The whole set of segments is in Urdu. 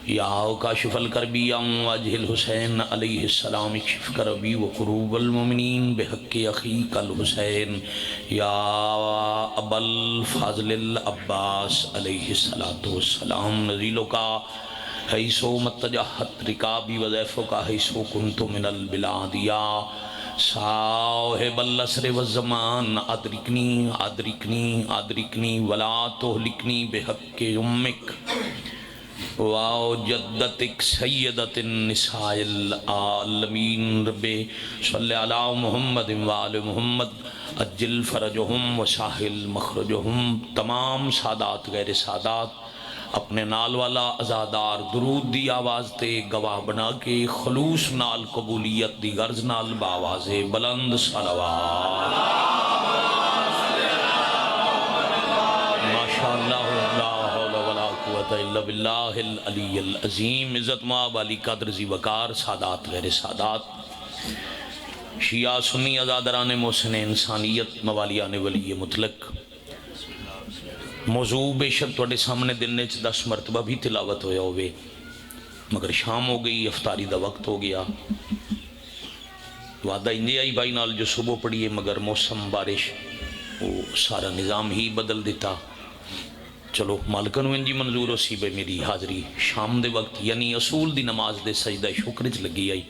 یا کاشف الکربی وجہ الحسین علیہ السلام اکشف کربی و قروب المؤمنین بحق اخیک الحسین یا ابا الفاضل العباس علیہ السلام نزیلوں کا حیثو متجہت رکابی وضیفوں کا حیثو کنتو من البلاد یا صاحب العصر والزمان ادرکنی ادرکنی ادرکنی ولا تہلکنی بحق امک واو جدتک سیدت النساء العالمین رب صلی علی محمد وآل محمد اجل فرجہم وساہل مخرجہم. تمام سادات غیر سادات اپنے نال والا ازادار درود دی آواز تے گواہ بنا کے خلوص نال قبولیت دی غرض نال باواز بلند صلوات. ماشاءاللہ لا حول ولا قوت الا باللہ العلی العظیم. عزت مآب علی قدر ذی وقار سادات غیر سادات شیعہ سنی ازادران محسن انسانیت موالیان ولی مطلق. موضوع بے شک توڑے سامنے دلنے 10 مرتبہ بھی تلاوت ہویا ہوئے مگر شام ہو گئی افطاری دا وقت ہو گیا. وعدہ انجے آئی بھائی نال جو صبح پڑھیے مگر موسم بارش وہ سارا نظام ہی بدل دیتا. چلو مالکن انجی منظور ہو سی بے میری حاضری شام دے وقت یعنی اصول دی نماز دے سجدہ شکرچ لگی آئی.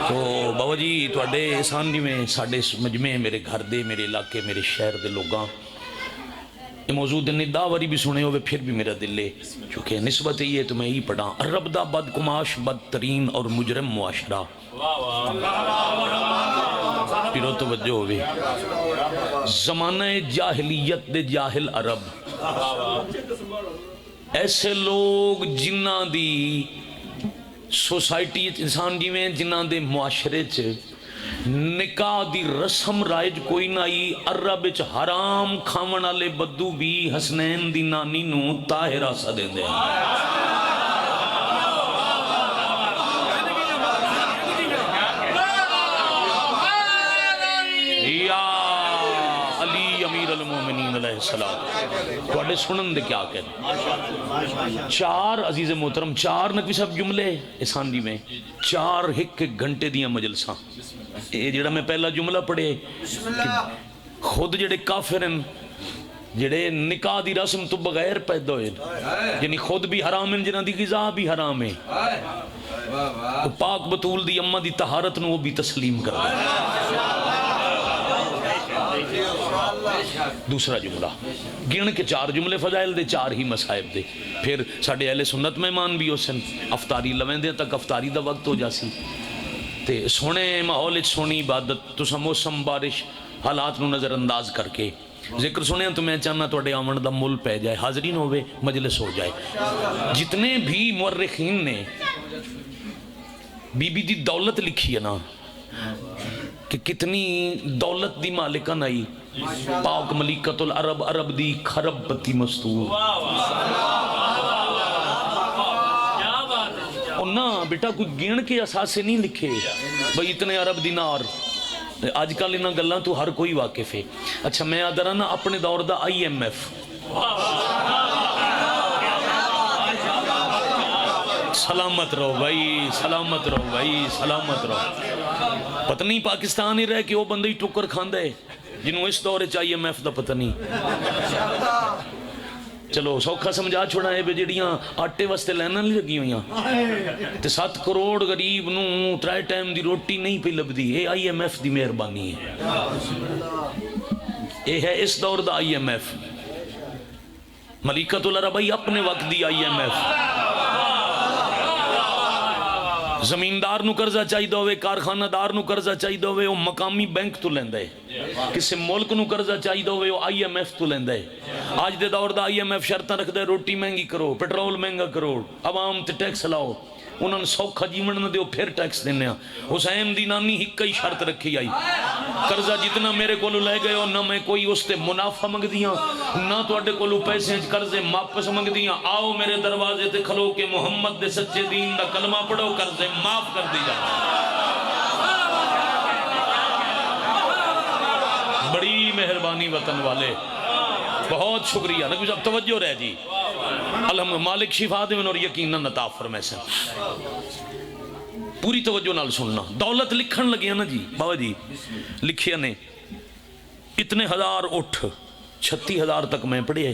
تو بابا جی توڑے احسان جی میں ساڑھے مجمع میرے گھر دے میرے علاقے میرے شہر دے لوگاں یہ موضوع دن داوری بھی سنے ہوئے پھر بھی میرا دل لے چونکہ نسبت یہ ہے تو میں ہی پڑھا. رب دا بد کماش بدترین اور مجرم معاشرہ. پیرو توجہ ہوئے زمانہ جاہلیت دے جاہل عرب ایسے لوگ جنہ دی سوسائٹی انسان جی میں جنہ دے معاشرے چ نکاح دی رسم رائج کوئی نہ آئی. عرب وچ حرام کھاون والے بدو بھی حسنین دی نانی نو طاہرہ سدیں دے. یا علی امیر المومنین علیہ السلام تھوڑے سنن دے کیا کہتے 4 عزیز محترم 4 نقوی صاحب جملے احسان جی میں 4 ایک گھنٹے دیاں مجلساں. یہ جڑا میں پہلا جملہ پڑھے خود جڑے کافر ہیں جڑے نکاح دی رسم تو بغیر پیدا ہوئے یعنی خود بھی حرام ہیں جنہ دی غذا بھی حرام ہے پاک بطول دی امہ دی طہارت نو وہ بھی تسلیم کر رہے. دوسرا جملہ گن کے 4 جملے فضائل دے 4 ہی مصائب دے. پھر ساڑھے اہل سنت مہمان بھی ہو سن افطاری لویں دے تک افطاری دا وقت ہو جاسی تے سونے ماحول سونی عبادت تو موسم بارش حالات نو نظر انداز کر کے ذکر سنے تو میں چاہنا توڑے آمن دا مل پہ جائے حاضرین ہوئے مجلس ہو جائے. جتنے بھی مورخین نے بی بی دی دولت لکھی ہے نا کہ کتنی دولت دی مالکن آئی پاک ملکت العرب عرب دی خرب پتی مستور. نا بیٹا کوئی گن کے اساسے نہیں لکھے بھئی اتنے عرب دینار آج کل انہاں گلاں تو ہر کوئی واقف ہے. اچھا میں آدھرا نا اپنے دور دا IMF سلامت رہو بھائی سلامت رہو بھائی سلامت رہو. پتہ نہیں پاکستان ہی رہ کے وہ بندے ہی ٹکر کھاندے جنہوں اس دورے چاہیے IMF دا پتہ نہیں. چلو سوکھا سمجھا چھوڑا ہے بے جڑیاں آٹے واسطے لینا نہیں لگی ہوئیاں تے 7 کروڑ غریب نو 3 ٹائم دی روٹی نہیں پہ لبدی. اے IMF دی مہربانی ہے. اے ہے اس دور دا IMF ملکۃ العرب اپنے وقت دی IMF. زمیندار نو قرضہ چاہی دو ہوئے کارخانہ دار نو قرضہ چاہی دو ہوئے وہ مقامی بینک تو لیندہ ہے. کسی ملک نو قرضہ چاہی دو ہوئے وہ IMF تو لیندہ ہے. آج دے دور دا IMF شرطہ رکھ دے روٹی مہنگی کرو پیٹرول مہنگا کرو عوام تے ٹیکس لاؤ انہوں نے سوکھا جیون نہ دیو پھر ٹیکس دینے ہیں. حسین دی نانی ہی کئی شرط رکھی آئی قرضہ جتنا میرے کولو لے گئے ہو نہ میں کوئی اس تے منافع منگ دیاں نہ تو اڈے کولو پیسے قرضے واپس منگ دیاں. آؤ میرے دروازے تے کھلو کہ محمد دے سچے دین دا کلمہ پڑھو قرضے معاف کر دی جا. بڑی مہربانی وطن والے بہت شکریہ. نبی صاحب توجہ رہ جی الحمد مالک شفا دے اور یقیناً عطا فرمائے سن. پوری توجہ نال سننا. دولت لکھن لگیا نا جی بابا جی لکھیا نے اتنے ہزار اٹھ 36,000 تک میں پڑھے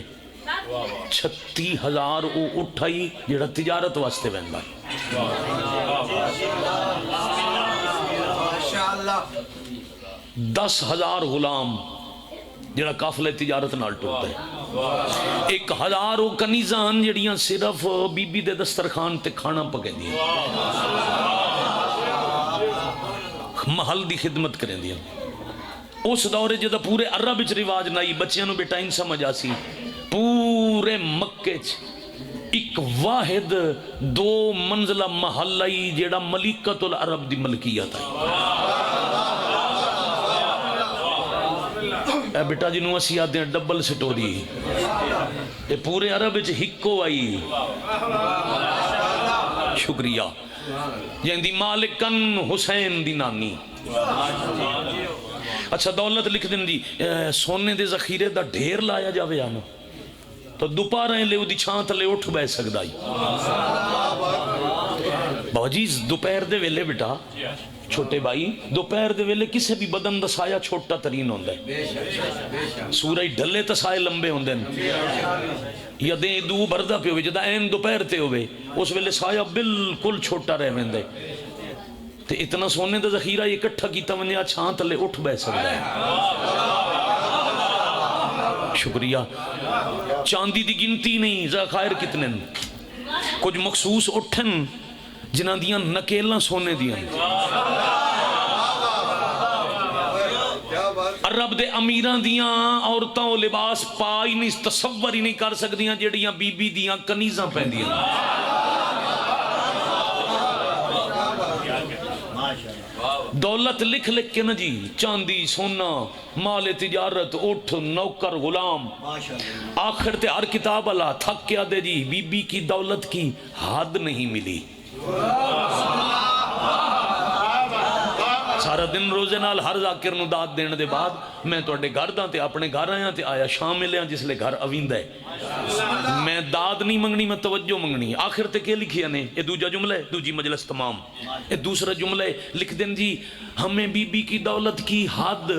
36,000 وہ اٹھ آئی جڑا تجارت واسطے ویندا 10,000 غلام جڑا قافلے تجارت نال ٹرتا ہے 1,000 وہ کنیزاں جڑیاں صرف بی بی دے دسترخوان تے کھانا پکیندیاں محل دی خدمت کریندیاں. اس دورے جدا پورے عرب وچ رواج نائی بچیاں نو بیٹائن سمجھ آسی پورے مکے چ ایک واحد 2 منزلہ محلہ ہی جیڑا ملکۃ العرب دی ملکیت ہے. اے بیٹا جنوں اسی آدھے ڈبل سٹوری اے پورے عرب وچ ہکو آئی. شکریہ جیندی مالکن حسین دی نانی. اچھا دولت لکھ دیں جی سونے دے ذخیرے دا ڈھیر لایا جاوے آنا تو دوپہریں لے دی چھان تلے اٹھ بہ سکدا ہی. بابا جی دوپہر دے ویلے بیٹا چھوٹے بھائی دوپہر دے ویلے کسے بھی بدن دا سایہ چھوٹا ترین ہوندا ہے. سورج ڈھلے تے سائے لمبے ہوندے ہیں یا دیں دو بردہ پہ ہوئے جدا این دوپہر تے ہوئے اس ویلے سایہ بالکل چھوٹا رہ ویندے تے اتنا سونے دا ذخیرہ اکٹھا کیتا ونیا چھان تلے اٹھ بہ سکدا ہے. شکریہ. چاندی دی گنتی نہیں ذخائر کتنے کچھ مخصوص اٹھن جنہ دیاں نکیلاں سونے دیاں. عرب دے امیراں دیاں عورتاں و لباس پائی نہیں تصور ہی نہیں کر سکدیاں جڑیاں بی بی دیاں کنیزاں پہندیاں. دولت لکھ لکھ کے نا جی چاندی سونا مال تجارت اٹھ نوکر غلام آخر تے ہر کتاب اللہ تھک کیا دے جی بی بی کی دولت کی حد نہیں ملی. سارا دن روزے نال ہر ذاکر نو داد دینے دے بعد میں تو اڈے گھر داں تے اپنے گھر آیا تے آیا شام ملیا جس لے گھر اویندہ ہے. میں داد نہیں منگنی میں توجہ منگنی. آخر تے کیا لکھیا نے یہ دوجہ جملہ ہے دوجی مجلس تمام. یہ دوسرا جملہ ہے لکھ دیں جی ہمیں بی بی کی دولت کی حد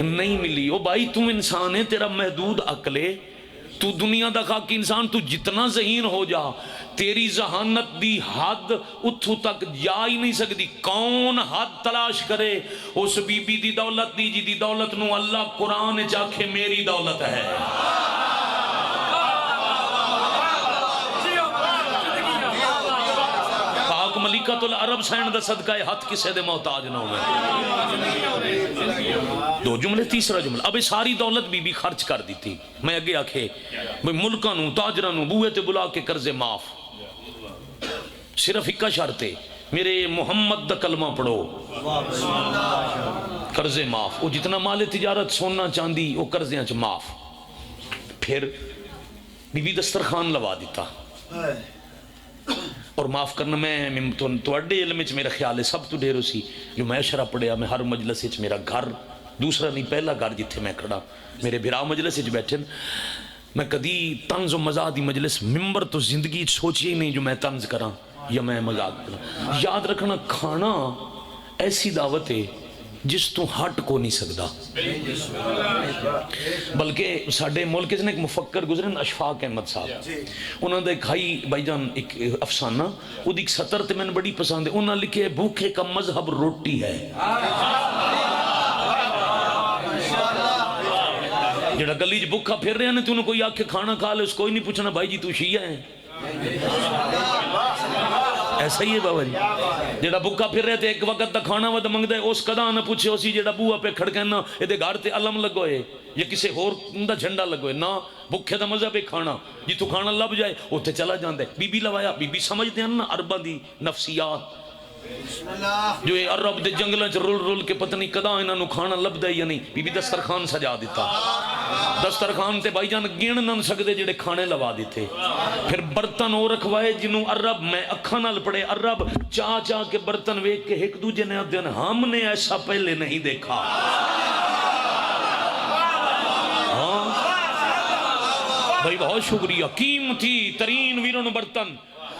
نہیں ملی. او بھائی تم انسان ہے تیرا محدود عقل ہے تو دنیا دا خاکی انسان تو جتنا ذہین ہو جا تیری ذہانت دی حد اتھو تک جا ہی نہیں سکتی. کون حد تلاش کرے اس بی بی دی دولت دی جی دی دولت نو اللہ قرآن چاکھے میری دولت ہے. پاک ملکۃ العرب سینڈ دا صدقہ ہاتھ کسے دے محتاج نہ ہوئے. دو جملے. تیسرا جملہ اب ساری دولت بی بی خرچ کر دی تھی. میں اگے آکھے ملکاں نو تاجراں نو بوئے تے بلا کے قرضے معاف صرف اکا شرطے میرے محمد دا کلمہ پڑھو قرضے معاف. وہ جتنا مال تجارت سونا چاندی وہ قرضیاں چ معاف. پھر بی بی دسترخوان لوا دیتا اور معاف کرنا. میں تو اڈے علم وچ میرا خیال ہے سب تو ڈھیر سی جو میں شرح پڑھیا میں ہر مجلس وچ میرا گھر دوسرا نہیں پہلا گھر جتھے میں کھڑا میرے بھرا مجلس وچ بیٹھے میں کدی طنز و مزاح دی مجلس ممبر تو زندگی سوچی ہی نہیں جو میں طنز کراں یا میں مزاق کرا. یاد رکھنا کھانا ایسی دعوت ہے جس تو ہٹ کو نہیں سکتا. بلکہ ساڈے ملک نے ایک مفکر گزرے اشفاق احمد صاحب انہوں نے کھائی بھائی جان ایک افسانہ وہ ایک سطر تے میں نے بڑی پسند ہے. انہوں نے لکھے بھوکے کا مذہب روٹی ہے. جڑا گلی چ بھوکا پھر رہے ہیں تو انہوں کوئی آکھے کھانا کھا لے اس کوئی نہیں پوچھنا بھائی جی تو شیعہ ہیں. ایسا ہی ہے بابا جی. جڑا بھوکا پھر رہے تھے ایک وقت دا کھانا ود منگدا ہے اس کدا نہ پوچھے اسی جڑا بوہا پہ کھڑ کے نا اے گھر تے علم لگوئے یا کسے ہور دا جھنڈا لگوئے نہ بھوکے دا مذہب ہے کھانا جتو کھانا لب جائے اوتھے چلا جاندا ہے. بی بی لوایا بی بی سمجھدے ہیں نا عرباں دی نفسیات جو عرب دے جنگلاں چ رول رول کے پتہ نہیں کدا انہاں نو کھانا لبدا یا نہیں. بی بی دسترخوان سجا دیتا. دسترخوان تے بھائی جان گن نہ سکدے جڑے کھانے لوا دیتے. پھر برتن او رکھوائے جنوں عرب میں اکھاں نال پڑے عرب چا چا کے برتن ویکھ کے ایک دوجے نے دن ہم نے ایسا پہلے نہیں دیکھا. بھائی بہت شکریہ. قیمتی ترین ویرن برتن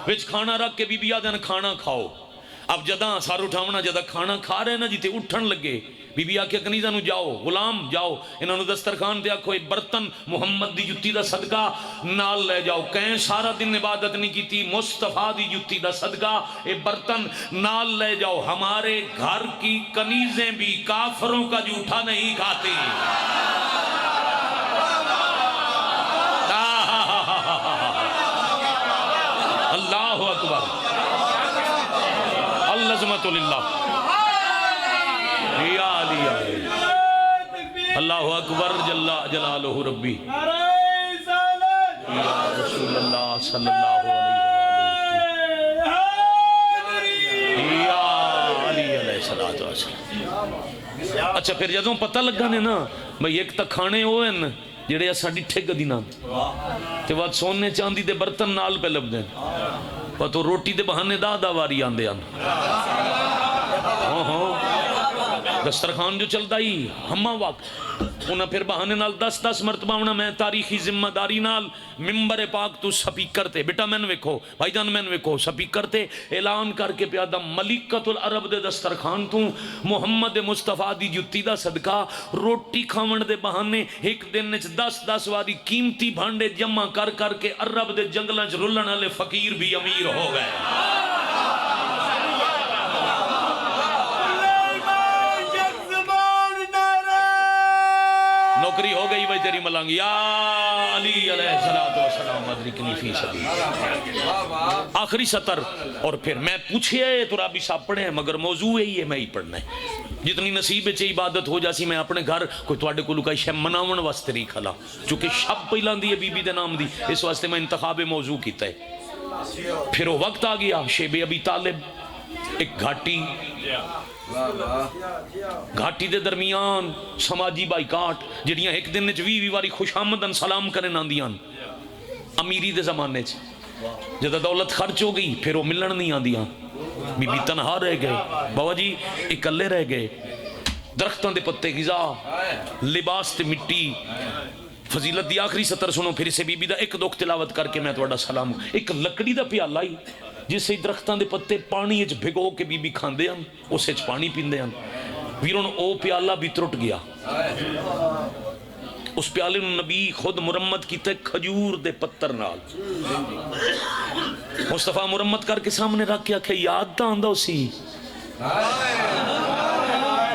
وچ کھانا رکھ کے بی بی آدھن کھانا کھاؤ. اب جداں سار اٹھاونا جداں کھانا کھا رہے نا جیتے اٹھن لگے بی بی آکھے کنیزہ نو جاؤ غلام جاؤ انہوں دسترخوان تے آکھو ایک برتن محمد دی جتی دا صدقہ نال لے جاؤ. کہیں سارا دن عبادت نہیں کی تھی, مصطفیٰ دی جتی دا صدقہ ایک برتن نال لے جاؤ. ہمارے گھر کی کنیزیں بھی کافروں کا جھوٹا نہیں کھاتی. اللہ اکبر العظمت للہ یا علی اللہ اکبر جل جلالہ ربی یا رسول اللہ صلی اللہ علیہ وسلم یا علی علیہ السلام. اچھا پھر جدوں پتہ لگا نے نا بھئی ایک تک کھانے ہوئے نا جڑے اساں ڈٹھے کدی نہ تے وقت سونے چاندی دے برتن نال پہ لب دیں تو روٹی دے بہانے دا واری آندے آن. ہاں ہاں دسترخوان جو چلتا ہی ہما وقت انہاں پھر بہانے نال 10 مرتبہ ہونا میں تاریخی ذمہ داری نال ممبر پاک تو سپیکر تے بیٹا میں ویکھو بھائی جان میں ویکھو سپیکر تے اعلان کر کے پیادا ملکۃ العرب دے دسترخوان تو محمد مصطفیٰ دی جتی دا صدقہ روٹی کھاون دے بہانے ایک دن وچ 10 واری قیمتی بھانڈے جمع کر کے عرب دے جنگلاں وچ رلن والے فقیر بھی امیر ہو گئے. نوکری ہو گئی بھائی تیری ملنگ یا علی علیہ السلام ادرکنی فی سبیل. آخری سطر اور پھر میں پوچھے تو رابی صاحب پڑھے ہیں مگر موضوع ہی ہے میں ہی پڑھنا ہے. جتنی نصیب چ عبادت ہو جاسی میں اپنے گھر کوئی تواڈے کولوں کوئی شے مناون واسطے نہیں کھلا چونکہ شب پہلاں دی ہے بی بی دے نام دی اس واسطے میں انتخاب موضوع کیتا ہے. پھر وہ وقت آ گیا شیب ابی طالب ایک گھاٹی دے درمیان سماجی بائیکاٹ جڑیاں ایک دن وچ 20 واری خوش آمدن سلام کرن آندیاں امیری دے زمانے چ. جدہ دولت خرچ ہو گئی پھر وہ ملن نہیں آندیاں بی بی تنہا رہ گئے بابا جی اکلے رہ گئے. درختوں دے پتے غذا لباس تے مٹی. فضیلت دی آخری سطر سنو پھر اسے بی بی دا ایک دکھ تلاوت کر کے میں تواڈا سلام. ایک لکڑی دا پیالہ ہی جس سے درختاں دے پتے پانی وچ بھگو کے بی بی کھاندے ہن اس وچ پانی پیندے ہن. ویرون او پیالہ بھی ٹرٹ گیا. اس پیالے نو نبی خود مرمت کیتے کھجور دے پتر نال. مصطفیٰ مرمت کر کے سامنے رکھ کے آکھے یاد تا آندا سی.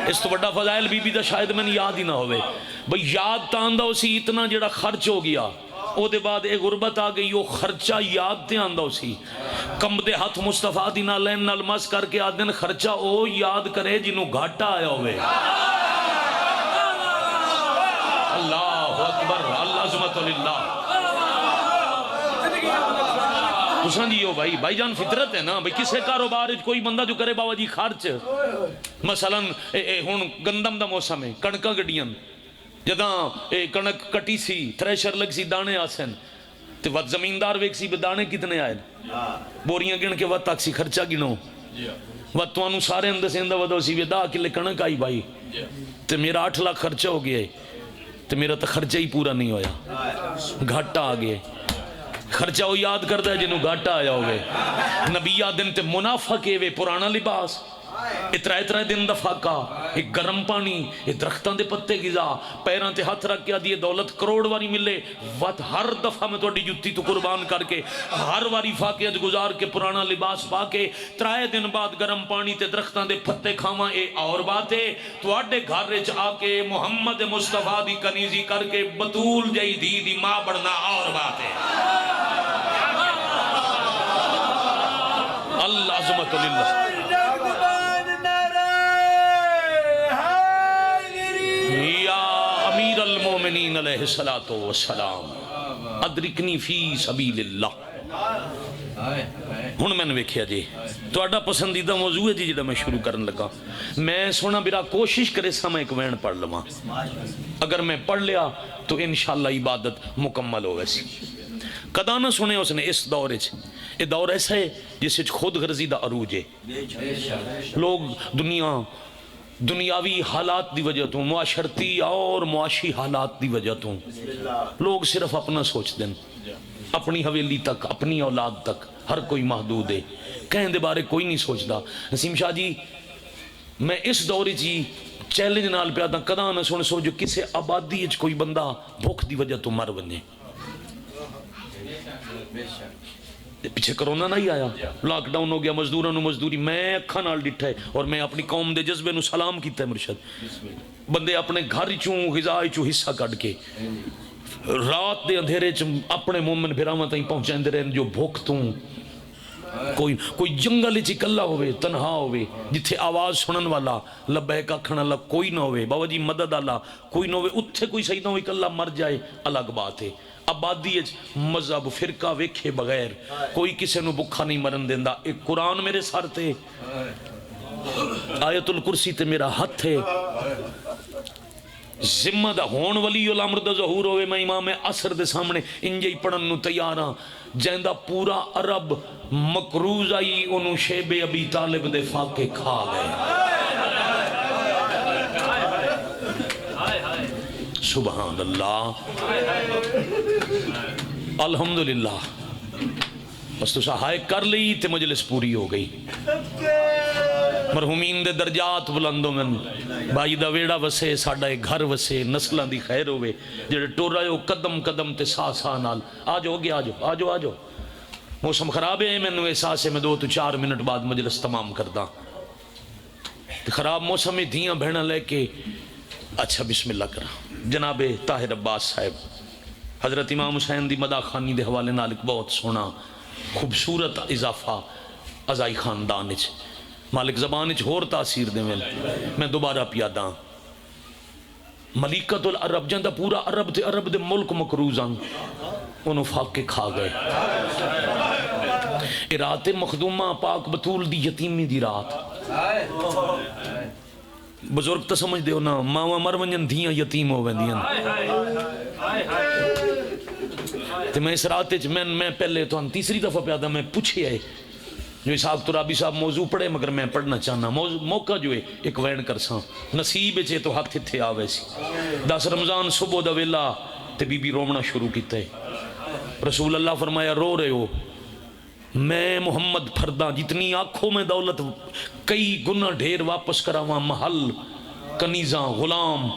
اس تو بڑا فضائل بی بی دا شاید میں یاد ہی نہ ہوئے بھئی یاد تا آندا سی اتنا جڑا خرچ ہو گیا او دے بعد ایک غربت آ گئی وہ خرچہ یاد تے آندا سی. کم دے ہاتھ مصطفیٰ دی نالین نال مس کر کے آدن خرچہ او یاد کرے جنوں گھاٹا آیا ہوئے. اللہ اکبر العظمت للہ. تساں جی ہو بھائی جان فطرت ہے نا بھائی کسے کاروبار کوئی بندہ جو کرے بابا جی خرچ مثلا ہن گندم دا موسم ہے کڑکاں گڈیاں جداں کڑک کٹی سی تھریشر لگ سی دانے آسن تے وقت زمیندار ویک سی دانے کتنے آئے بوریاں گن کے وقت تک سی خرچہ گنو وقت توانو سارے اندر سے اندر ودو سی 10 کلے کڑک آئی بھائی تے میرا 8 لاکھ خرچہ ہو گیا تے میرا تو خرچہ ہی پورا نہیں ہویا گھاٹا آ گیا. خرچہ وہ یاد کرتا ہے جنہوں گھاٹا آیا ہوئے. نبی آدن تے منافع کے وے پرانا لباس اترائے دن دا فاقہ ایک گرم پانی ایک درختان دے پتے غذا پیران تے ہاتھ رکھ کے آدھی دولت کروڑ واری ملے وقت ہر دفعہ میں توڑی جتی تو قربان کر کے ہر واری فاقے گزار کے پرانا لباس پا کے 3 دن بعد گرم پانی تے درختان دے پتے کھاواں اے اور بات ہے تو آڈے گھر رچ آ کے محمد مصطفیٰ دی کنیزی کر کے بطول جائی دی ماں بڑھنا اور بات ہے. اللہ عظمت للہ. المومنین علیہ السلام ادرکنی فی سبیل اللہ. ہن میں نے ویکھیا جی تہاڈا پسندیدہ موضوع ہے جی جڑا میں شروع کرن لگا. میں سونا برا کوشش کرے سا میں ایک وین پڑھ لواں اگر میں پڑھ لیا تو انشاءاللہ عبادت مکمل ہو ویسی. کدا نہ سنے اس نے اس دور وچ یہ دور ایسا ہے جس وچ خود غرضی دا عروج ہے. لوگ دنیا دنیاوی حالات دی وجہ تو، معاشرتی اور معاشی حالات دی وجہ تو لوگ صرف اپنا سوچ دیں، اپنی حویلی تک، اپنی اولاد تک ہر کوئی محدود ہے، کہیں دے بارے کوئی نہیں سوچتا۔ نسیم شاہ جی میں اس دور جی چیلنج نال پیادا کدا نہ سن سو جو کسے آبادی اچ کوئی بندہ بھوک دی وجہ تو مر ونے۔ پیچھے کرونا نہیں آیا، لاک ڈاؤن ہو گیا، مزدوراں نو مزدوری، میں اکھاں نال ڈٹھا ہے اور میں اپنی قوم دے جذبے نو سلام کیتا ہے مرشد۔ بندے اپنے گھر چوں غذا چوں حصہ کڈ کے رات دے اندھیرے چ اپنے مومن بھراواں تائیں پہنچاندے رہن جو بھوک تو کوئی جنگل چ اکلا ہوئے، تنہا ہوئے، جتھے آواز سنن والا لبیک آکھن والا کوئی نہ ہوئے، بابا جی مدد والا کوئی نہ ہوئے، اتھے کوئی سیدہ ہوئی اکلا مر جائے الگ بات ہے۔ آبادی مذہب فرقہ ویکھے بغیر کوئی کسے نو بکھا نہیں مرن دیندا۔ ایک قرآن میرے سر تے، آیت الکرسی تے میرا ہاتھ ہے، ذمہ دا ہون ولی الامر دا ظہور ہوئے، میں امام عصر دے سامنے انجے ہی پڑھن نو تیار ہاں، جیندہ پورا عرب مقروض آئی انہوں شیب ابی طالب دے فاقے کھا گئے۔ سبحان اللہ، الحمدللہ۔ بس تو سہائے کر لی تے مجلس پوری ہو گئی۔ مرحومین دے درجات بلندوں میں بھائی دا ویڑا وسے، ساڑھا ایک گھر وسے، نسلان دی خیر ہوئے، جڑے ٹور رہے ہو قدم قدم تے سا سا نال آجو گے، آجو آجو۔ موسم خراب ہے، میں نے احساس ہے میں 2 سے 4 منٹ بعد مجلس تمام کردہ۔ خراب موسم میں دھیاں بہنا لے کے اچھا بسم اللہ کرا۔ جناب طاہر عباس صاحب حضرت امام حسین دی مداح خانی دے حوالے نال ایک بہت سونا خوبصورت اضافہ ازائی خاندان وچ مالک زبان وچ ہور تاثیر دے میں دوبارہ پیادا ملیکۃ العرب جندہ پورا عرب تے عرب دے ملک مقروضاں انہوں فاقے کھا گئے۔ اے رات مخدومہ پاک بطول دی یتیمی دی رات، بزرگ تو سمجھ دے ہو نا، ماں مر ونجن دھیاں یتیم ہو ویندیاں۔ تے میں اس رات میں پہلے تو تیسری دفعہ پیادا میں پوچھے ہے جو اسحاق ترابی صاحب موضوع پڑھے، مگر میں پڑھنا چاہنا موقع جو ہے ایک وین کرساں نصیب چے تو ہاتھ تھے آوے سی۔ 10 رمضان صبح دا ویلا تے بی بی رومنا شروع کیتا ہے۔ رسول اللہ فرمایا رو رہے ہو، میں محمد پھرداں جتنی آنکھوں میں دولت کئی گناہ ڈھیر واپس کراواں، محل کنیزاں غلام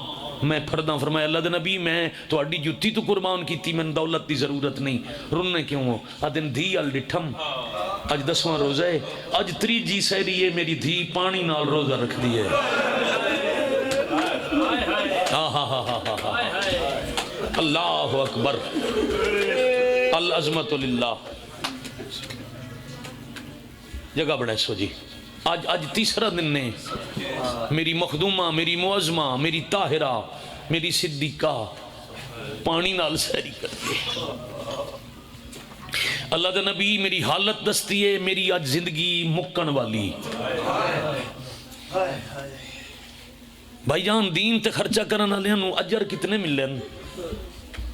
میں پھرداں۔ فرمایا اللہ دے نبی میں تو اڈی جتی تو قربان کیتی، میں دولت دی ضرورت نہیں، رننے کیوں ہو؟ آدن دھی ال ڈٹھم اج 10واں روزہ ہے، اج 3 سہری ہے، میری دھی پانی نال روزہ رکھ دی ہے۔ اللہ اکبر، العظمت للہ۔ جگہ بڑھے سو جی، آج تیسرا دن نے میری مخدومہ، میری معظمہ، میری طاہرہ، میری صدیقہ پانی نال سہری کر دی۔ اللہ دے نبی میری حالت دستی ہے، میری آج زندگی مکن والی۔ بھائی جان دین تے خرچہ کرنا لے انہوں اجر کتنے ملن؟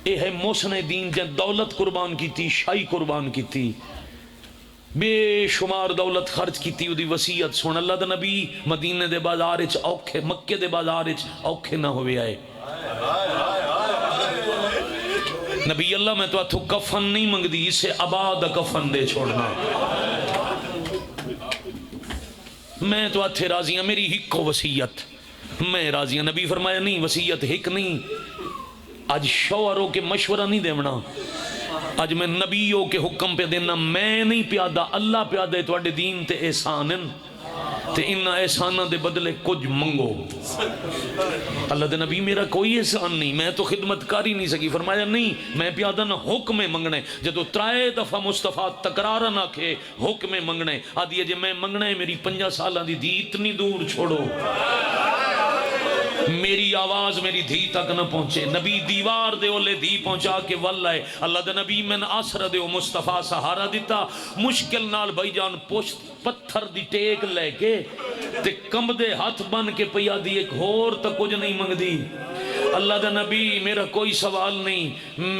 اے ہے موسن دین جن دولت قربان کی تھی، شاہی قربان کی تھی، بے شمار دولت خرچ کی تھی، دی وسیعت سن اللہ دا نبی مدینے دے بازار اچ اوکھے، مکے دے بازار اچ اوکھے نہ ہوئے آئے۔ نبی اللہ میں تو اتھو کفن نہیں منگ دی، اسے آباد کفن دے چھوڑنا، میں تو اتھے راضیاں، میری ہکو وسیعت میں راضیاں۔ نبی فرمایا نہیں وسیعت ہک نہیں، آج شوہروں کے مشورہ نہیں دیونا، آج میں نبیوں کے حکم پہ دینا، میں نہیں پیادہ، اللہ پیادہ ہے، تو اڈے دین تے احسانن تے انہا احسانہ دے بدلے کچھ منگو۔ اللہ دے نبی میرا کوئی احسان نہیں، میں تو خدمت کاری نہیں سکی۔ فرمایا نہیں میں پیادہ نہ حکم منگنے، جدو 3 دفعہ مصطفیٰ تقرارا نہ کھے حکم منگنے، آدھی جے میں منگنے میری 50 سالہ دی دی اتنی دور چھوڑو، میری آواز میری دھی تک نہ پہنچے۔ نبی دیوار دے اولے دھی پہنچا کے واللہ اللہ دے نبی میں آسر دے مصطفیٰ سہارا دیتا، مشکل نال بھائی جان پوشت پتھر دی ٹیک لے کے تے کم دے ہاتھ بن کے پیا دی، ایک ہور تک کچھ نہیں منگ دی۔ اللہ دے نبی میرا کوئی سوال نہیں،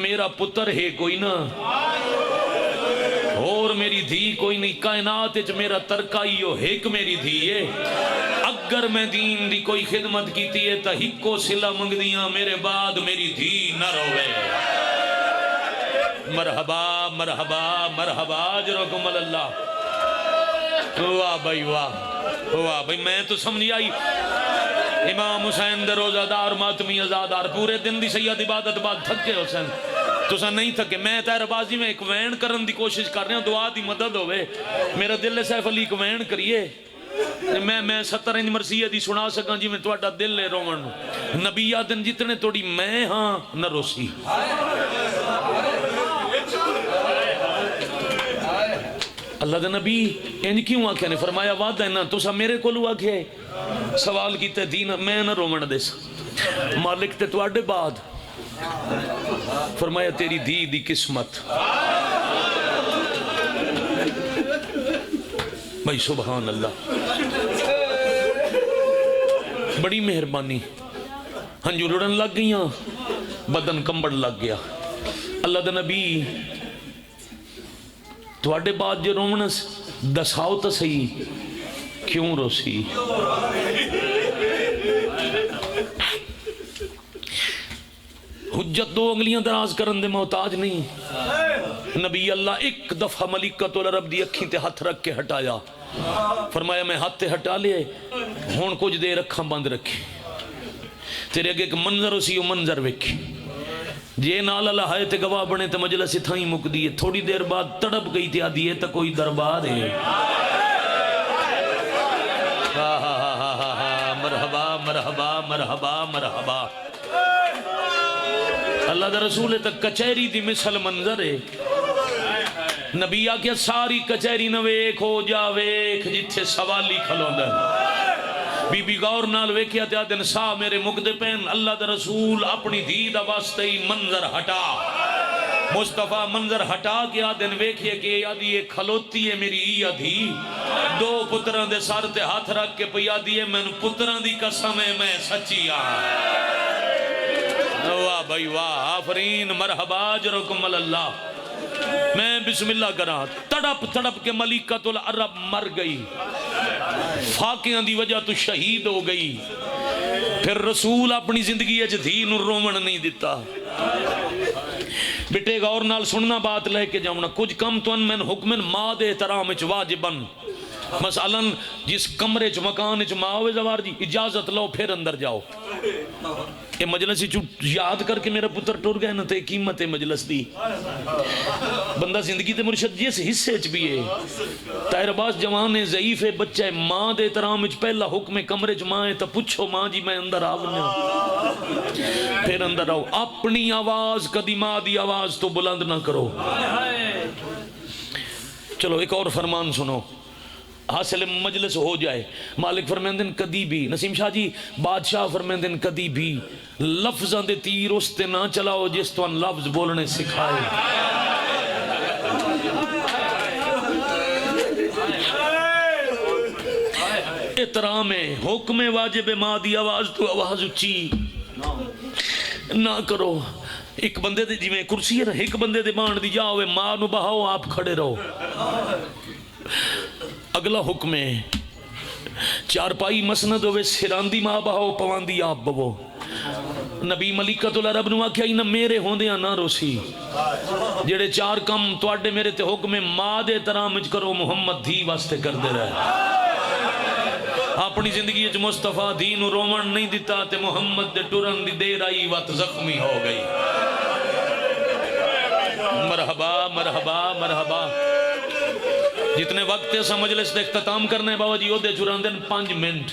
میرا پتر ہے کوئی نہ، اور میری دھی کوئی نہیں، کائنات میرا ترکائیو ایک میری دھی ہے، اگر میں دین دی کوئی خدمت کیتی ہے تا ہکو سلا منگدیاں میرے بعد میری دھی نہ روے مرحبا مرحبا مرحبا اجرکم اللہ واہ بھائی واہ بھائی میں تو سمجھ آئی امام حسین دے روزہ دار ماتمی ازادار پورے دن دی سید عبادت بعد تھکے حسین تسا نہیں تھکے میں تیرے بازی میں ایک وین کرن دی کوشش کر رہا ہوں دعا دی مدد ہوئے میرا دل سیف علی ایک وین کریے میں 70 انج مرثیہ دی سنا سکاں جی میں توڑا دل لے رومن نبی آدن جتنے توڑی میں ہاں نہ روسی اللہ دے نبی انج کیوں آکھے نے فرمایا وعدہ ہے نا تسا میرے کو لو آکھے سوال کیتے دین میں نہ رومن دے سا مالک تے توڑے بعد فرمایا تیری دی دی قسمت بھائی سبحان اللہ بڑی مہربانی ہنجو رڑن لگ گئیاں بدن کمبڑ لگ گیا اللہ دے نبی تواڈے بعد جو رومنس دساؤ تا صحیح کیوں روسی حجت دو انگلیاں دراز کرن دے محتاج نہیں نبی اللہ ایک دفعہ ملکۃ العرب دی اکھیں تے ہاتھ رکھ کے ہٹایا فرمایا میں ہاتھ تے ہٹا لے ہون کچھ دیر اکھاں بند رکھی تیرے اگے ایک منظر اسی وہ منظر ویکھی جے نال اللہ ہے تے گواہ بنے تے مجلس تھائیں مک دیئے تھوڑی دیر بعد تڑپ گئی تے آدھی ہے تے کوئی دربار ہے مرحبا مرحبا مرحبا مرحبا اللہ دا رسول تک کچہری دی مثل منظر ہے نبی آکھیا ساری کچہری نہ ویکھ ہو جا ویکھ جتھے سوالی کھلو دن بی بی غور نال ویکھیا تے آدن سا میرے مقدے پین اللہ دا رسول اپنی دی دا واسطے ہی منظر ہٹا مصطفیٰ منظر ہٹا کے آدن ویکھیا کہ یادی یہ کھلوتی ہے میری یادی دو پتران دے سار تے ہاتھ رکھ کے پہ یادی ہے میں پتران دی قسم ہے میں سچی واہ بھائی واہ آفرین مرحبا اجرکم اللہ میں بسم اللہ کرا تڑپ تڑپ کے ملکۃ العرب مر گئی فاقیاں دی وجہ تو شہید ہو گئی پھر رسول اپنی زندگی اچ دھی نو رومن نہیں دیتا بیٹے غور نال سننا بات لے کے جاؤں کچھ کم تو ان میں حکمن ماں دے احترام اچ واجبن مثلا جس کمرے چ مکان چ ماں ہوئے زوار جی اجازت لو پھر اندر جاؤ یہ مجلس یاد کر کے میرا پتر ٹر گئے نا تے قیمت مجلس دی بندہ زندگی تے مرشد جس حصے چ بھی ہے تاہر باس جوان ہے ضعیف ہے بچہ ہے ماں دے احترام وچ پہلا حکم کمرے چ ماں ہے تو پوچھو ماں جی میں اندر آونا پھر اندر آؤ اپنی آواز کدی ماں دی آواز تو بلند نہ کرو چلو ایک اور فرمان سنو حاصل مجلس ہو جائے مالک فرمیندن کدی بھی نسیم شاہ جی بادشاہ فرمیندن کدی بھی لفظاں دے تیر اس تے نہ چلاؤ جس تو ان لفظ بولنے سکھائے احترام حکم واجب ماں دی آواز تو آواز اچھی نہ کرو ایک بندے دے جی میں کرسی ہے نا ایک بندے دے بانڈ دی جاؤ ماں نو بہاؤ آپ کھڑے رہو اگلا حکم ہے چارپائی مسند ہوئے سراندی ماں بہو پواندی آپ بہو نبی ملکۃ العرب نو آکھیا ہی نہ میرے ہوندیاں نہ روسی جڑے چار کم تواڈے میرے تے حکم ماں دے احترام وچ کرو محمد دھی واسطے کر دے رہے اپنی زندگی وچ مصطفیٰ دھی نو رومن نہیں دیتا تے محمد دے ٹرن دی دیر آئی وقت زخمی ہو گئی مرحبا مرحبا مرحبا جتنے وقت ایسا مجلس دے اختتام کرنے بابا جی دے چران دن 5 منٹ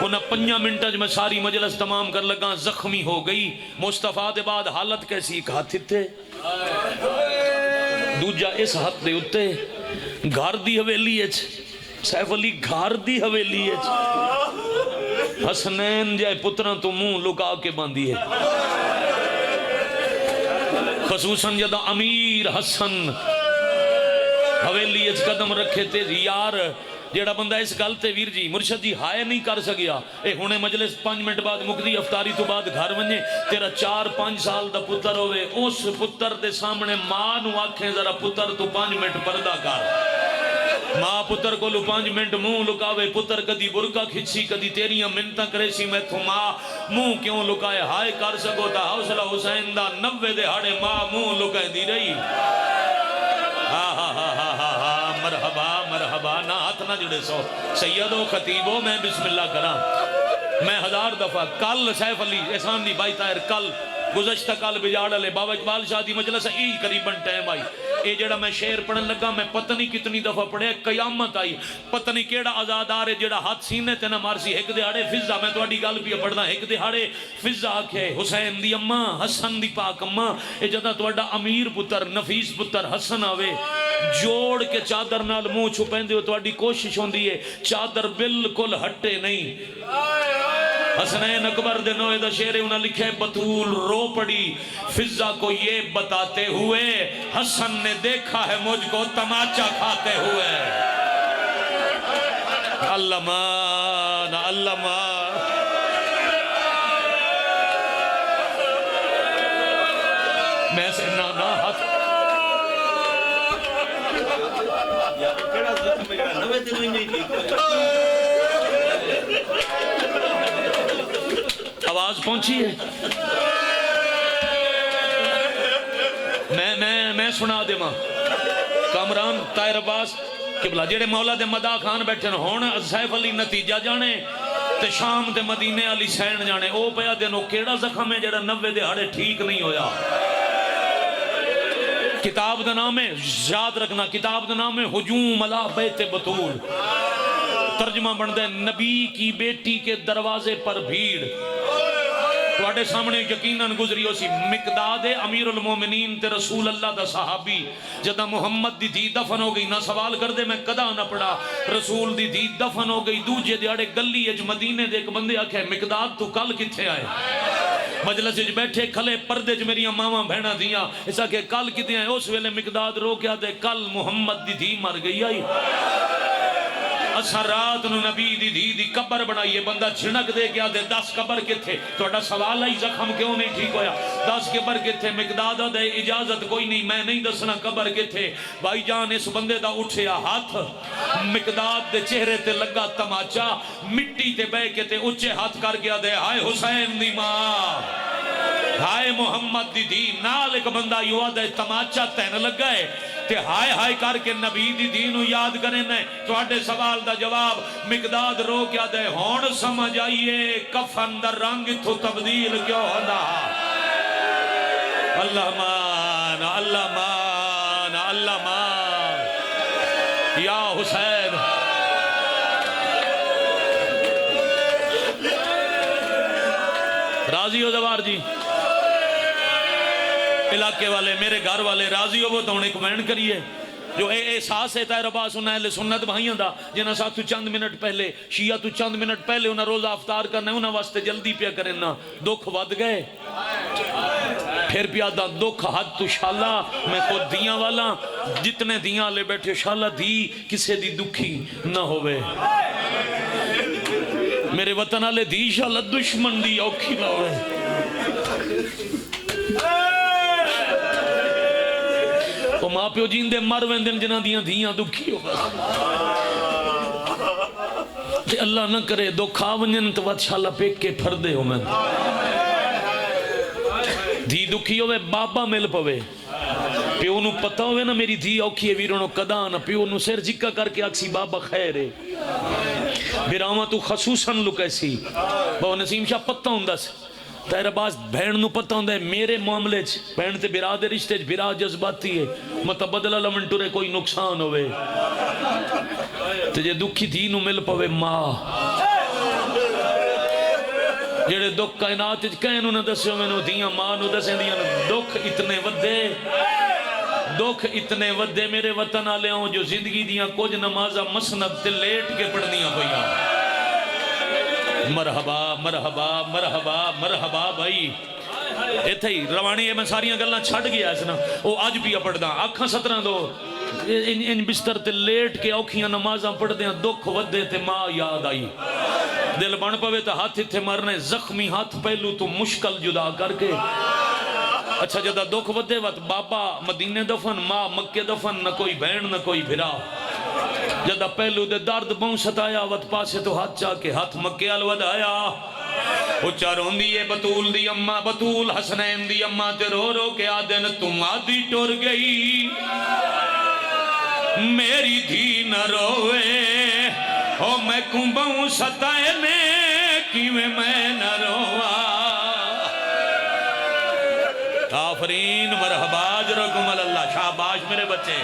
انہا 5 منٹ میں ساری مجلس تمام کر لگا زخمی ہو گئی مصطفیٰ دے بعد حالت کیسی ایک ہاتھ تھے دوجہ اس ہاتھ دے اتے گھر دی حویلی اچ سیف علی گھر دی حویلی اچ حسنین جائے پتران تو منہ لکا کے باندھی ہے خصوصاً جدہ امیر حسن حویلی اچ قدم رکھے تے یار جیڑا بندہ اس گلتے ویر جی مرشد جی ہائے نہیں کر سکیا اے ہونے مجلس 5 منٹ بعد مقدی افطاری تو بعد گھر ونجے تیرا 4-5 سال دا پتر ہوئے اس پتر دے سامنے ماں نو آکھیں ذرا پتر تو 5 منٹ پردہ کر ماں پتر کو 5 منٹ منہ لکاوے، پتر کدی برکا کھچی کدی تیریاں منتاں کرے سی میں تھو ماں منہ کیوں لکائے، ہائے کر سکو تا حوصلہ حسین دا 90 دہاڑے ماں منہ لکائے دی رہی۔ مرحبا مرحبا، نہ ہاتھ نہ جڑے سو سیدو خطیبو، میں بسم اللہ کرا۔ میں 1000 دفعہ کل سیف علی احسان دی بھائی طاہر کل گزشتہ کل بجاڑ لے بابا اقبال شاہ دی مجلس ای قریباً ٹائم آئی، اے جڑا میں شعر پڑھن لگا میں پتہ نہیں کتنی دفعہ پڑھے، قیامت آئی پتہ نہیں کیڑا آزادار ہے جڑا ہاتھ سینے تے نہ مارسی۔ ایک دہاڑے فضا، میں تواڈی گل پیا پڑھدا، ایک دہاڑے فضا آکھے حسین دی اماں حسن دی پاک اماں، اے جدا تواڈا امیر پتر نفیس پتر حسن آوے جوڑ کے چادر نال منہ چھپیندے ہو، تواڈی کوشش ہوندی ہے چادر بالکل ہٹے نہیں۔ حسنین اکبر دے نوے دا شعر انہاں لکھے، بطول رو پڑی فضا کو یہ بتاتے ہوئے، حسن نے دیکھا ہے مجھ کو تماچا کھاتے ہوئے۔ اللہ مان اللہ مان، میں سے نانا ہاتھ آواز پہنچی ہے، میں سنا دے ماں کامران طاہر عباس قبلہ جڑے مولا دے مداح خان بیٹھے ہون سیف علی نتیجہ جانے تے شام تے مدینے علی سین جانے، او پیا دینو کیڑا زخم ہے جڑا 90 دہاڑے ٹھیک نہیں ہویا۔ کتاب دا نام ہے، یاد رکھنا کتاب دا نام ہے ہجوم علی بیت بطول، ترجمہ بن دے نبی کی بیٹی کے دروازے پر بھیڑ۔ تواڈے سامنے یقیناً گزری ہو سی مقداد امیر المومنین تے رسول اللہ دا صحابی، جدا محمد دی دھی دفن ہو گئی، نہ سوال کر دے میں کدا نہ پڑا، رسول دی دھی دفن ہو گئی، دوجے دیاڑے گلی اج مدینے دے ایک بندے آکھے مقداد تو کل کتھے آئے؟ مجلس اج بیٹھے کھلے پردے چ میری ماواں بہناں دیاں، ایسا کہ کل کتھے آئے؟ اس ویلے مقداد رو کے آدھے کل محمد دی دھی مر گئی آئی، اسا رات نو نبی دی دھی دی قبر بنائیے، بندہ جھنک دے گیا دے 10 قبر کتھے؟ توڑا سوال آئی زخم کیوں نہیں ٹھیک ہویا؟ 10 قبر کتھے؟ مقداد دے اجازت کوئی نہیں، میں نہیں دسنا قبر کتھے۔ بھائی جان اس بندے دا اٹھیا ہاتھ، مقداد دے چہرے تے لگا تماچا، مٹی تے بے کے تے اچھے ہاتھ کر گیا دے ہائے حسین دی ماں، ہائے محمد دی دھی، نال ایک بندہ یوں دے تماچا تین لگا ہے تے ہائے ہائے کر کے نبی دی دینو یاد کریں نے۔ تو آٹے سوال دا جواب مقداد رو کیا دے ہون سمجھ آئیے کفن دا رنگ تو تبدیل کیوں ہونا۔ اللہ مان اللہ مان اللہ مان یا حسین۔ راضی ہو دوار جی؟ علاقے والے میرے گھر والے راضی ہو وہ تو انہیں کمینٹ کریے جو احساس ہے طاہر عباس انہیں اہل سنت بھائیاں دا جنہاں ساتھ تو چند منٹ پہلے شیعہ تو چند منٹ پہلے انہیں روزہ افطار کرنا ہے، انہیں واسطے جلدی پیا کریں نا دکھ ود گئے پھر پیا دا دکھ حد تو شالا میں خود دیاں والا جتنے دیاں لے بیٹھے شالا دی کسے دی دکھی نہ ہوئے میرے وطن آلے دی شالا دشمن دی اوکھی نہ ہوئے۔ وہ ماں پیو جین دے مر ویندن جنہ دیاں دیاں دکھی ہو بس تے اللہ نہ کرے دو کھا ونجن تو وات شالا پیک کے پھردے ہو میں دی دکھی ہوئے بابا مل پوے پیو نو پتا ہوئے نا میری دی اوکھی ہے ویرونو کدانا پیو نو سیر جکا کر کے اکسی بابا خیر ہے بیراما تو خصوصاً لکیسی بابا نسیم شاہ پتہ ہوندہ سے طاہر عباس بہن نو پتہ ہوندہ ہے میرے معاملے چ بہن تے برا دے رشتے چ برا جذباتی ہے مطلب بدلہ لمن ٹورے کوئی نقصان ہوئے تے جے دکھی دھی نو مل پوے ماں جڑے دکھ کائنات کہنو نہ دسو میں نو دیاں ماں نو دسیں دیاں دکھ اتنے ودے میرے وطن آلے ہوں جو زندگی دیاں کچھ نمازہ مسند تے لیٹ کے پڑھنیاں ہوئیاں مرحبا مرحبا مرحبا مرحبا بھائی ایتھے ہی روانی ہے میں ساریاں گلنا چھڑ گیا اس نا وہ آج بھی پڑھ دا آنکھاں 17 دو ان بستر تے لیٹ کے اوکھیاں نمازاں پڑھ دیاں دکھ ودے تے ماں یاد آئی دل بن پوے تا ہاتھ تھے مرنے زخمی ہاتھ پہلو تو مشکل جدا کر کے اچھا جدا دکھ ودے وقت بابا مدینے دفن ماں مکے دفن نہ کوئی بہن نہ کوئی بھرا جدہ پہلو دے درد بہن ستایا وط پاسے تو ہاتھ چاہ کے ہاتھ مکے آل ودایا اچھا رون دیئے بطول دی اممہ بطول حسنین دی اممہ تے رو رو کے آدن تم آدھی ٹور گئی میری دھی نہ روے او میں کنبہوں ستائے نے کیویں میں نہ روا آفرین مرحبا اجرکم اللہ شاباش میرے بچے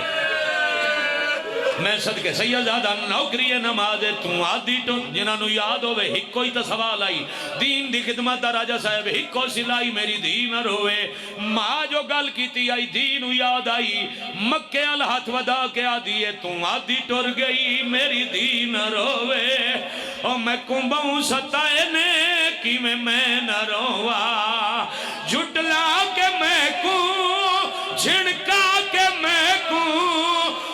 میں صدقے سیدزادہ نوکری نماز توں آدھی تو جنہاں یاد ہوئے ہکو ہی تا سوال آئی دین دی خدمت دا راجہ صاحب ہکو سلائی میری دین روے ماں جو گل کیتی آئی دین یاد آئی مکے الہاتھ ودا کے آدھیے توں آدھی ٹور گئی میری دین روے او میں کنبہوں ستائے نے کی میں نہ روا جھٹلا کے میں کوں جھنکا کے میں کوں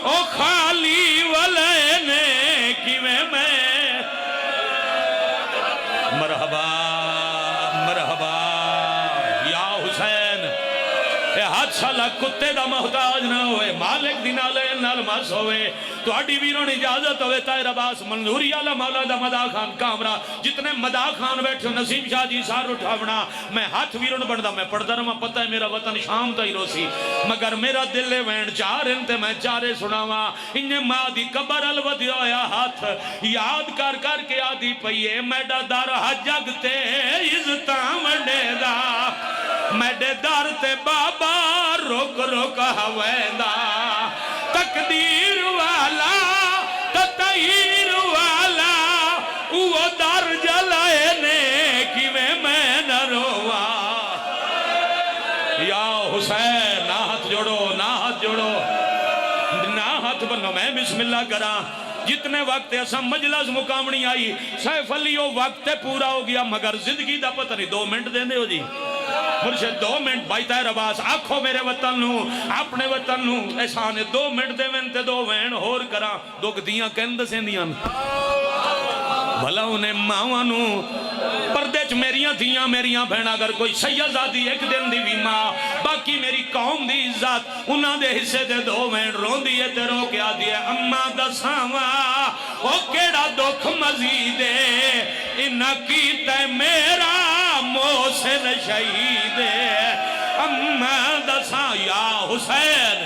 او خالی ولینے کی میں مرحبا مرحبا یا حسین اے ہاتھ سالہ کتے دا محتاج نہ ہوئے مالک دی نالے نالماس ہوئے تو اڈی ویرون اجازت ہوئے تائر عباس منظوری آلہ مولا دا مدا خان کامرہ جتنے مدا خان بیٹھے نسیم شاہ جی سار اٹھاونا میں ہاتھ ویرون بڑھدا میں پڑھدا رہا پتہ ہے میرا وطن شام تا ہی روسی مگر میرا دل لے وین چار انتے میں چارے سناوا انہیں ماں دی قبر الودی آیا ہاتھ یاد کر کر کے آدھی پئیے میڈا دار حجگتے عزتاں وڈے دا میڈے دار تے بابا روک روک ہویندہ تقدیر والا تطہیر والا وہ در جلائے نے کی میں نہ روا یا حسین نہ ہاتھ جوڑو نہ ہاتھ جوڑو نہ ہاتھ بنو میں بسم اللہ کرا جتنے وقت ایسا مجلس مقامنی آئی سیف علیو وقت پورا ہو گیا مگر زندگی دا پتہ نہیں 2 منٹ دیں دے ہو جی مرشد 2 منٹ بھائی تیر عباس آنکھو میرے وطن نو اپنے وطن نو احسانے 2 منٹ دے وین تے 2 وین ہور کرا دکھ دیاں کہند سے دیاں بھلا انہیں ماوانو پردے چ میریاں تھیاں میریاں بہن اگر کوئی سیدزادی ایک دن دی بھی ماں باقی میری قوم دی عزت انہاں دے حصے دے 2 وین رون دیئے تے رو کے آدھیے اماں دساواں او کیڑا دکھ مزیدے انہاں کیتے میرا محسن شہید اماں دساں یا حسین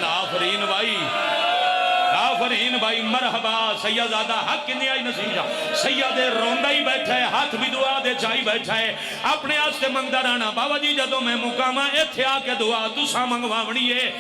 آفرین بھائی آفرین بھائی مرحبا سیدزادہ حق کی نہیں آئی نصیجہ سید روندہ ہی بیٹھا ہے ہاتھ بھی دعا دے چاہی بیٹھا ہے اپنے آستے منگدہ رہنا بابا جی جدو میں مقامہ ایتھے آکے دعا تُسا منگواونی ہے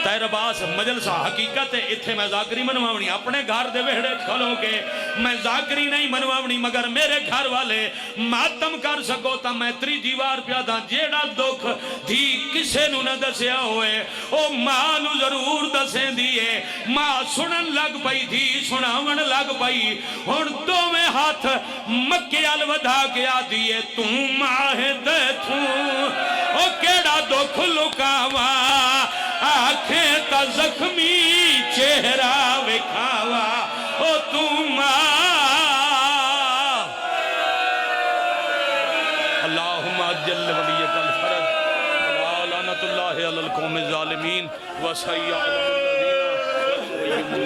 تیر عباس مجلسہ حقیقت ہے اتھے میں ذاکری منواونی اپنے گھر دے وہڑے کھلو کے میں ذاکری نہیں منواونی مگر میرے گھر والے ماتم کر سکو تا میں 3 دیوار پیا دا جیڑا دکھ دھی کسے نو نہ دسیا ہوئے او ماں نو ضرور دسیں دیئے ماں سنن لگ پئی تھی سناون لگ پئی ہن 2 میں ہاتھ مکے الودھا کے آدھیے تم ماہد تھوں او کیڑا دکھ لکاوا آنکھیں تا زخمی چہرہ وکھاوا او تم اللہم اجل ولیک الفرج لعنت اللہ علی القوم الظالمین وسیع علی الذین